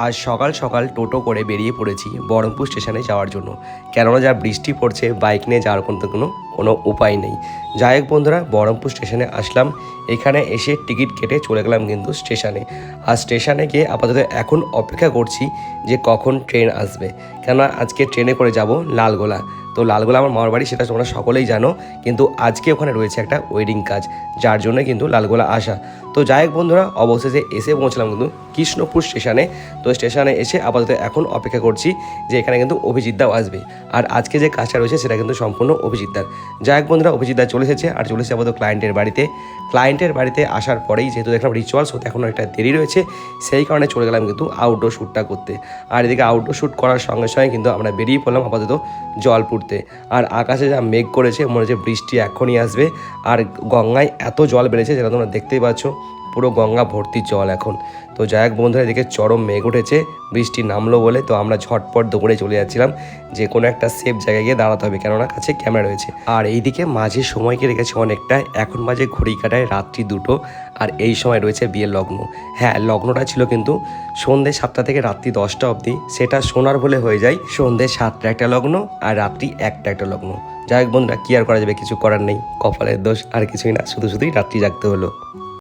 আজ সকাল সকাল টোটো করে বেরিয়ে পড়েছি বহরমপুর স্টেশনে যাওয়ার জন্য, কেননা যা বৃষ্টি পড়ছে বাইক নিয়ে যাওয়ার কোনো উপায় নেই। যাই হোক বন্ধুরা, বহরমপুর স্টেশনে আসলাম। এখানে এসে টিকিট কেটে চলে গেলাম কিন্তু স্টেশনে। আর স্টেশনে গিয়ে আপাতত এখন অপেক্ষা করছি যে কখন ট্রেন আসবে, কেননা আজকে ট্রেনে করে যাব লালগোলা। তো লালগোলা আমার মামার বাড়ি, সেটা তোমরা সকলেই জানো, কিন্তু আজকে ওখানে রয়েছে একটা ওয়েডিং কাজ, যার জন্য কিন্তু লালগোলা আসা। তো যাই হোক বন্ধুরা, অবশেষে এসে পৌঁছলাম কিন্তু কৃষ্ণপুর স্টেশনে। তো স্টেশনে এসে আপাতত এখন অপেক্ষা করছি যে এখানে কিন্তু অভিজিৎদাও আসবে। আর আজকে যে কাজটা রয়েছে সেটা কিন্তু সম্পূর্ণ অভিজিৎদার। যাই হোক বন্ধুরা, অভিজিৎদা চলে এসেছে আর চলে এসেছে আপাতত ক্লায়েন্টের বাড়িতে আসার পরেই যেহেতু দেখলাম রিচুয়ালস হতে এখন একটা দেরি রয়েছে, সেই কারণে চলে গেলাম কিন্তু আউটডোর শ্যুটটা করতে। আর এদিকে আউটডোর শ্যুট করার সঙ্গে সঙ্গে কিন্তু আমরা বেরিয়ে পড়লাম আপাতত জল পুড়তে। আর আকাশে যা মেঘ করেছে, মনে হচ্ছে বৃষ্টি এখনই আসবে। আর গঙ্গায় এত জল বেড়েছে যেটা তোমরা দেখতেই পাচ্ছ, পুরো গঙ্গা ভর্তি জল এখন। তো যাই হোক বন্ধুরা, এদিকে চরম মেঘ উঠেছে, বৃষ্টি নামলো বলে তো আমরা ঝটপট দৌড়ে চলে যাচ্ছিলাম যে কোনো একটা সেফ জায়গায় গিয়ে দাঁড়াতে হবে, কেননা কাছে ক্যামেরা রয়েছে। আর এইদিকে মাঝে সময়কে রেখেছে অনেকটা, এখন বাজে ঘড়ি কাটায় রাত্রি 2টো। আর এই সময় রয়েছে বিয়ের লগ্ন। হ্যাঁ, লগ্নটা ছিল কিন্তু সন্ধ্যে 7টা থেকে রাত্রি 10টা অবধি, সেটা সোনার বলে হয়ে যায় সন্ধ্যে 7টা একটা লগ্ন আর রাত্রি 1টা একটা লগ্ন। যাই হোক বন্ধুরা, কি আর করা যাবে, কিছু করার নেই, কপালের দোষ, আর কিছুই না, শুধুই রাত্রি জাগতে হলো।